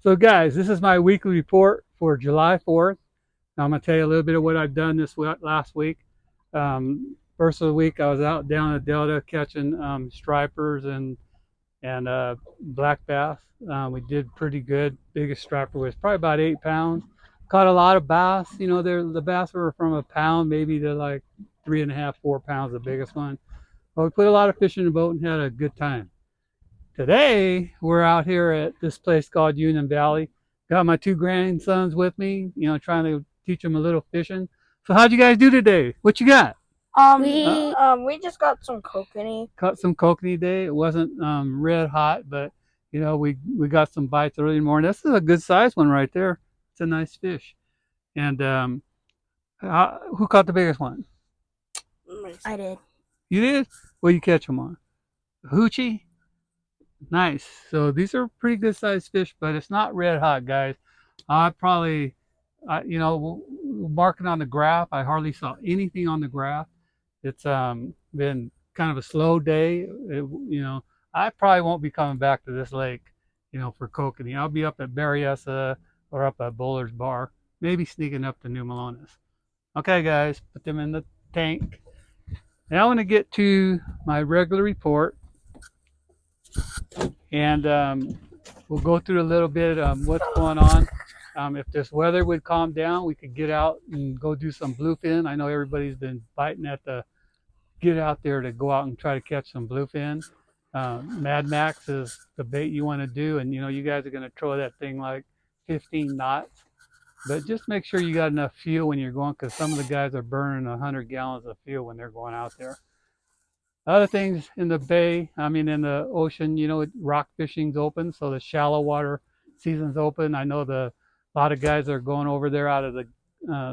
So guys, this is my weekly report for July 4th. Now I'm going to tell you a little bit of what I've done this last week. First of the week, I was out down in the Delta catching stripers and black bass. We did pretty good. Biggest striper was probably about 8 pounds. Caught a lot of bass. You know, the bass were from a pound maybe to like 3.5, 4 pounds, the biggest one. But we put a lot of fish in the boat and had a good time. Today, we're out here at this place called Union Valley. Got my two grandsons with me, you know, trying to teach them a little fishing. So how'd you guys do today? What you got? We just got some kokanee. Caught some kokanee today. It wasn't red hot, but you know, we got some bites early in the morning. This is a good sized one right there. It's a nice fish. And who caught the biggest one? I did. You did? What you catch them on? Hoochie? Nice. So these are pretty good sized fish, but it's not red hot, guys. I probably, you know, marking on the graph, I hardly saw anything on the graph. It's been kind of a slow day. You know, I probably won't be coming back to this lake, you know, for kokanee. I'll be up at Berryessa or up at Bowler's Bar, maybe sneaking up to New Melones. Okay, guys, put them in the tank. Now I want to get to my regular report, and we'll go through a little bit what's going on. If this weather would calm down, we could get out and go do some bluefin. I know everybody's been biting at the get out there to go out and try to catch some bluefin. Mad Max is the bait you want to do, and you know you guys are going to throw that thing like 15 knots. But just make sure you got enough fuel when you're going, because some of the guys are burning 100 gallons of fuel when they're going out there. Other things in the bay, I mean in the ocean, you know, rock fishing's open, so the shallow water season's open. I know a lot of guys are going over there out of the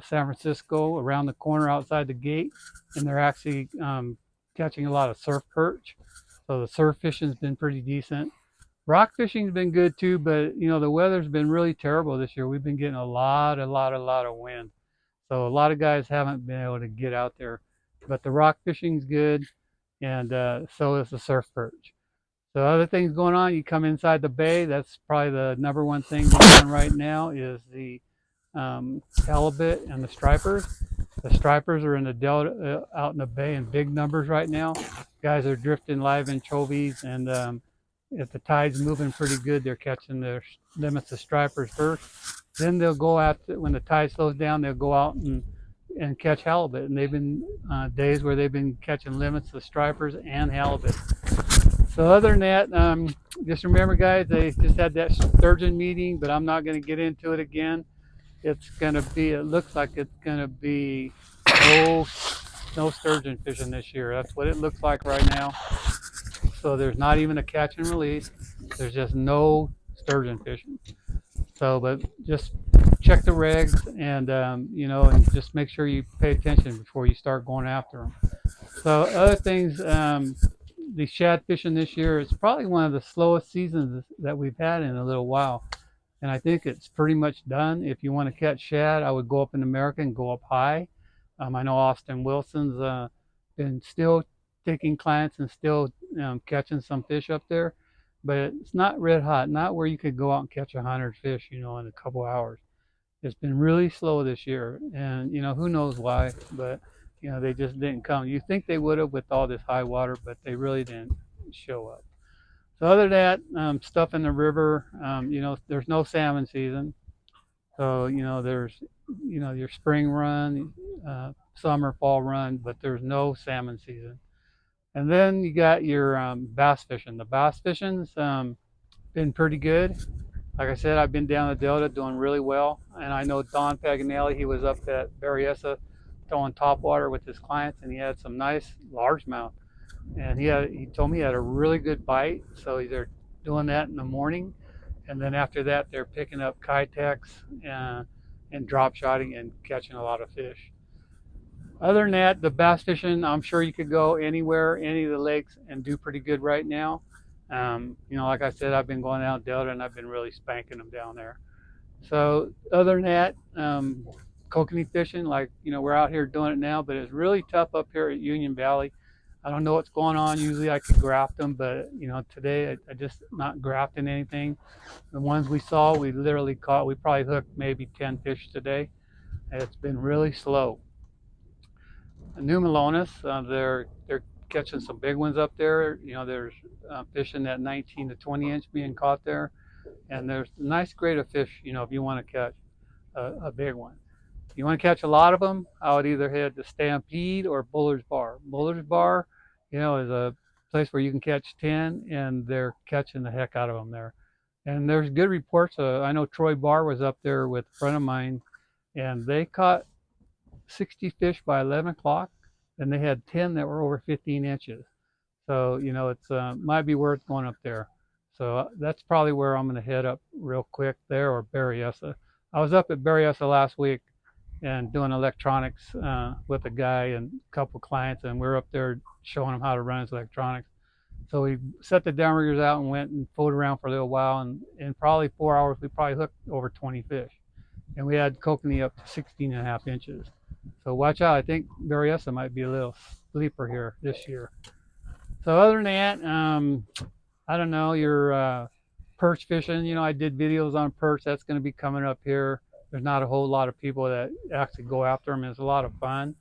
San Francisco around the corner outside the gate, and they're actually catching a lot of surf perch. So the surf fishing's been pretty decent. Rock fishing's been good too, but you know the weather's been really terrible this year. We've been getting a lot of wind, so a lot of guys haven't been able to get out there. But the rock fishing's good, and so is the surf perch. So other things going on, you come inside the bay. That's probably the number one thing going on right now is the halibut and the stripers. The stripers are in the delta, out in the bay in big numbers right now. Guys are drifting live anchovies, and if the tide's moving pretty good, they're catching their limits of stripers first. Then they'll go out when the tide slows down. They'll go out and catch halibut. And they've been days where they've been catching limits of stripers and halibut. So other than that, just remember, guys, they just had that sturgeon meeting, but I'm not going to get into it again. It's going to be, it looks like it's going to be no, no sturgeon fishing this year. That's what it looks like right now. So there's not even a catch and release. There's just no sturgeon fishing. So, but just check the regs, and you know, and just make sure you pay attention before you start going after them. So other things, the shad fishing this year is probably one of the slowest seasons that we've had in a little while. And I think it's pretty much done. If you want to catch shad, I would go up in America and go up high. I know Austin Wilson's been still taking clients and still catching some fish up there, but it's not red hot, not where you could go out and catch 100 fish, you know, in a couple hours. It's been really slow this year, and you know who knows why, but you know they just didn't come. You think they would have with all this high water, but they really didn't show up. So other than that, stuff in the river, you know, there's no salmon season. So you know there's you know your spring run, summer, fall run, but there's no salmon season. And then you got your bass fishing. The bass fishing's been pretty good. Like I said, I've been down the Delta doing really well, and I know Don Paganelli. He was up at Berryessa throwing topwater with his clients, and he had some nice largemouth. And he told me he had a really good bite. So they're doing that in the morning, and then after that they're picking up Kitex and drop shotting and catching a lot of fish. Other than that, the bass fishing, I'm sure you could go anywhere, any of the lakes, and do pretty good right now. You know, like I said, I've been going out Delta and I've been really spanking them down there. So other than that, kokanee fishing, like you know, we're out here doing it now, but it's really tough up here at Union Valley. I don't know what's going on. Usually I could graft them, but you know, today I just not grafting anything. The ones we saw, we literally caught. We probably hooked maybe 10 fish today. And it's been really slow. The New Melones, they're catching some big ones up there. You know, there's fishing that 19 to 20 inch being caught there, and there's a nice grade of fish. You know, if you want to catch a big one. If you want to catch a lot of them, I would either head to Stampede or Buller's Bar. Buller's Bar, you know, is a place where you can catch 10, and they're catching the heck out of them there. And there's good reports. I know Troy Barr was up there with a friend of mine, and they caught 60 fish by 11 o'clock, and they had 10 that were over 15 inches. So, you know, it's might be worth going up there. So that's probably where I'm going to head up real quick there, or Berryessa. I was up at Berryessa last week and doing electronics with a guy and a couple clients, and we're up there showing him how to run his electronics. So we set the downriggers out and went and fooled around for a little while, and in probably 4 hours, we probably hooked over 20 fish. And we had kokanee up to 16 and a half inches. So watch out. I think Berryessa might be a little sleeper here this year. So other than that, I don't know, your perch fishing. You know, I did videos on perch. That's going to be coming up here. There's not a whole lot of people that actually go after them. It's a lot of fun.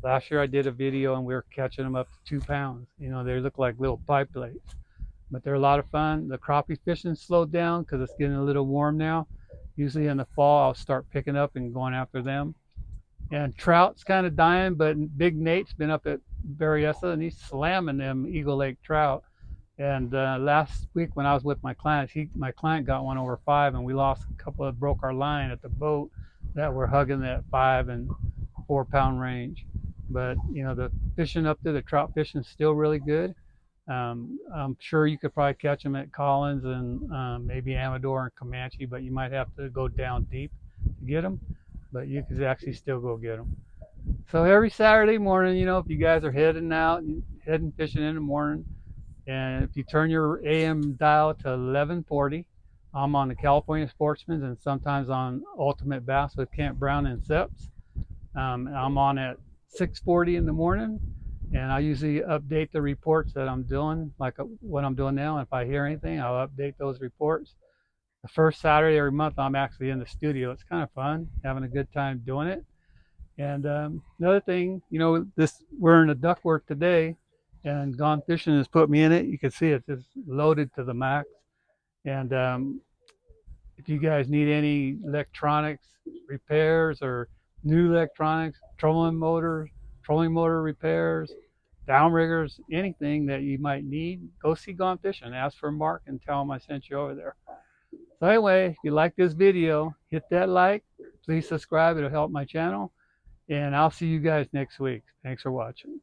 Last year I did a video and we were catching them up to 2 pounds. You know, they look like little pipe blades, but they're a lot of fun. The crappie fishing slowed down because it's getting a little warm now. Usually in the fall I'll start picking up and going after them. And trout's kind of dying, but Big Nate's been up at Berryessa and he's slamming them Eagle Lake trout. And last week when I was with my clients, my client got one over 5, and we lost a couple that broke our line at the boat that were hugging that 5 and 4 pound range. But you know, the fishing up there, the trout fishing is still really good. I'm sure you could probably catch them at Collins and maybe Amador and Comanche, but you might have to go down deep to get them. But you could actually still go get them. So every Saturday morning, you know, if you guys are heading out and heading fishing in the morning, and if you turn your AM dial to 1140, I'm on the California Sportsman's and sometimes on Ultimate Bass with Kent Brown and Seps. I'm on at 6:40 in the morning, and I usually update the reports that I'm doing, like what I'm doing now. And if I hear anything, I'll update those reports. The first Saturday every month, I'm actually in the studio. It's kind of fun, having a good time doing it. And another thing, you know, we're in a duckworth today, and Gone Fishing has put me in it. You can see it's just loaded to the max. And if you guys need any electronics repairs or new electronics, trolling motor repairs, downriggers, anything that you might need, go see Gone Fishing. Ask for Mark and tell him I sent you over there. So anyway, if you like this video, hit that like. Please subscribe. It'll help my channel. And I'll see you guys next week. Thanks for watching.